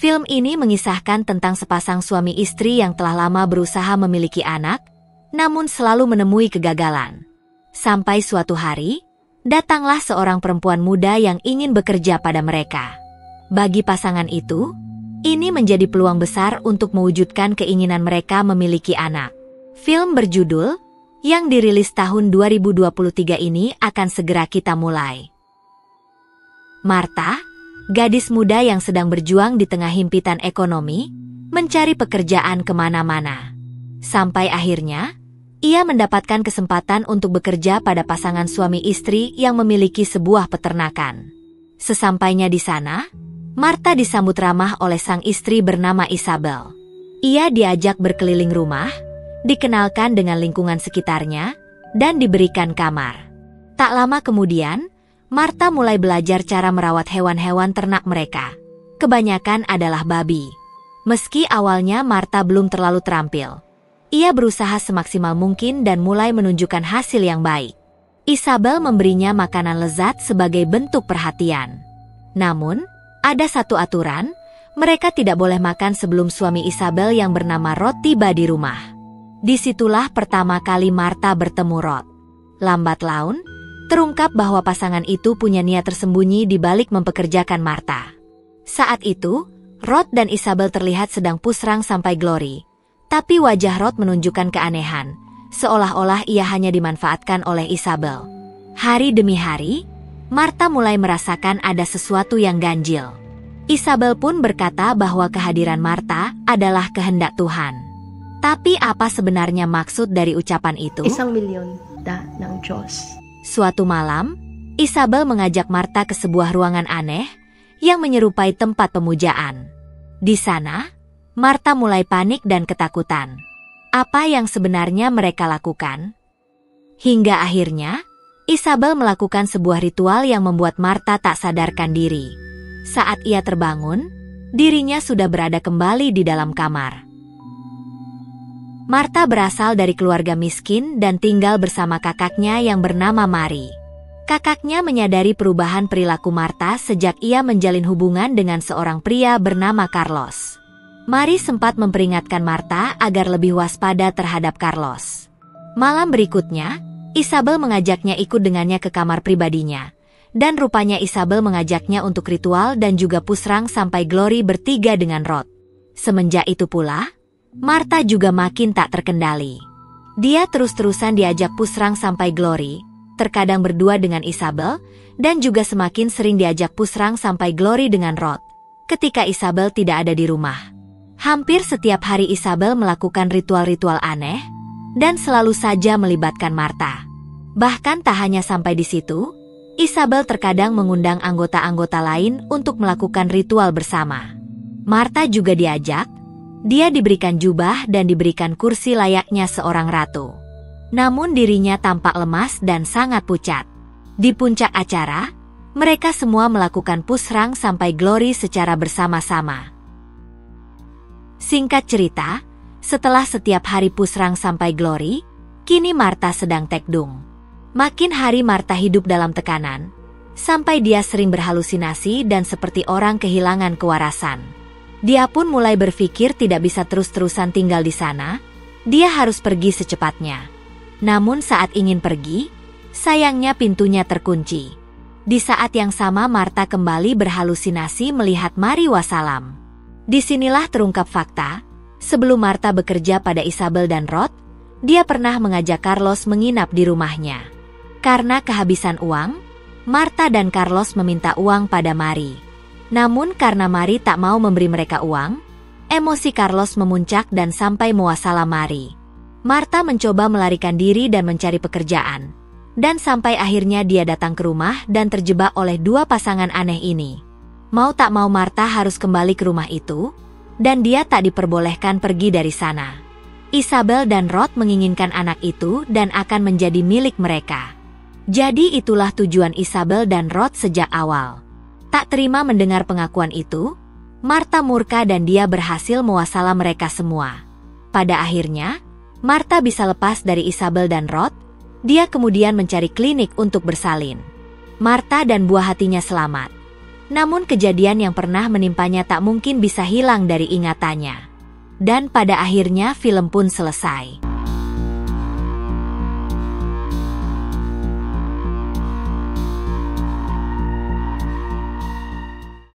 Film ini mengisahkan tentang sepasang suami istri yang telah lama berusaha memiliki anak, namun selalu menemui kegagalan. Sampai suatu hari, datanglah seorang perempuan muda yang ingin bekerja pada mereka. Bagi pasangan itu, ini menjadi peluang besar untuk mewujudkan keinginan mereka memiliki anak. Film berjudul, yang dirilis tahun 2023 ini akan segera kita mulai. Martha, gadis muda yang sedang berjuang di tengah himpitan ekonomi, mencari pekerjaan kemana-mana. Sampai akhirnya, ia mendapatkan kesempatan untuk bekerja pada pasangan suami istri yang memiliki sebuah peternakan. Sesampainya di sana, Martha disambut ramah oleh sang istri bernama Isabel. Ia diajak berkeliling rumah, dikenalkan dengan lingkungan sekitarnya, dan diberikan kamar. Tak lama kemudian, Martha mulai belajar cara merawat hewan-hewan ternak mereka. Kebanyakan adalah babi. Meski awalnya Martha belum terlalu terampil, ia berusaha semaksimal mungkin dan mulai menunjukkan hasil yang baik. Isabel memberinya makanan lezat sebagai bentuk perhatian. Namun, ada satu aturan, mereka tidak boleh makan sebelum suami Isabel yang bernama Rod tiba di rumah. Disitulah pertama kali Martha bertemu Rod. Lambat laun, terungkap bahwa pasangan itu punya niat tersembunyi di balik mempekerjakan Martha. Saat itu, Rod dan Isabel terlihat sedang pusrang sampai Glory. Tapi wajah Rod menunjukkan keanehan, seolah-olah ia hanya dimanfaatkan oleh Isabel. Hari demi hari, Martha mulai merasakan ada sesuatu yang ganjil. Isabel pun berkata bahwa kehadiran Martha adalah kehendak Tuhan. Tapi apa sebenarnya maksud dari ucapan itu? 1,000,000 ng Diyos. Suatu malam, Isabel mengajak Martha ke sebuah ruangan aneh yang menyerupai tempat pemujaan. Di sana, Martha mulai panik dan ketakutan. Apa yang sebenarnya mereka lakukan? Hingga akhirnya, Isabel melakukan sebuah ritual yang membuat Martha tak sadarkan diri. Saat ia terbangun, dirinya sudah berada kembali di dalam kamar. Martha berasal dari keluarga miskin dan tinggal bersama kakaknya yang bernama Mary. Kakaknya menyadari perubahan perilaku Martha sejak ia menjalin hubungan dengan seorang pria bernama Carlos. Mary sempat memperingatkan Martha agar lebih waspada terhadap Carlos. Malam berikutnya, Isabel mengajaknya ikut dengannya ke kamar pribadinya. Dan rupanya Isabel mengajaknya untuk ritual dan juga pusrang sampai Glory bertiga dengan Rod. Semenjak itu pula, Martha juga makin tak terkendali. Dia terus-terusan diajak pusrang sampai Glory, terkadang berdua dengan Isabel, dan juga semakin sering diajak pusrang sampai Glory dengan Rod, ketika Isabel tidak ada di rumah. Hampir setiap hari Isabel melakukan ritual-ritual aneh, dan selalu saja melibatkan Martha. Bahkan tak hanya sampai di situ, Isabel terkadang mengundang anggota-anggota lain untuk melakukan ritual bersama. Martha juga diajak, dia diberikan jubah dan diberikan kursi layaknya seorang ratu. Namun dirinya tampak lemas dan sangat pucat. Di puncak acara, mereka semua melakukan pusrang sampai Glory secara bersama-sama. Singkat cerita, setelah setiap hari pusrang sampai Glory, kini Martha sedang tekdung. Makin hari Martha hidup dalam tekanan, sampai dia sering berhalusinasi dan seperti orang kehilangan kewarasan. Dia pun mulai berpikir tidak bisa terus-terusan tinggal di sana, dia harus pergi secepatnya. Namun saat ingin pergi, sayangnya pintunya terkunci. Di saat yang sama Martha kembali berhalusinasi melihat Mary Wassalam. Disinilah terungkap fakta, sebelum Martha bekerja pada Isabel dan Rod, dia pernah mengajak Carlos menginap di rumahnya. Karena kehabisan uang, Martha dan Carlos meminta uang pada Mary. Namun karena Mary tak mau memberi mereka uang, emosi Carlos memuncak dan sampai mewassalam Mary. Martha mencoba melarikan diri dan mencari pekerjaan. Dan sampai akhirnya dia datang ke rumah dan terjebak oleh dua pasangan aneh ini. Mau tak mau Martha harus kembali ke rumah itu, dan dia tak diperbolehkan pergi dari sana. Isabel dan Rod menginginkan anak itu dan akan menjadi milik mereka. Jadi itulah tujuan Isabel dan Rod sejak awal. Tak terima mendengar pengakuan itu, Martha murka dan dia berhasil mewassalam mereka semua. Pada akhirnya, Martha bisa lepas dari Isabel dan Rod, dia kemudian mencari klinik untuk bersalin. Martha dan buah hatinya selamat. Namun kejadian yang pernah menimpanya tak mungkin bisa hilang dari ingatannya. Dan pada akhirnya film pun selesai.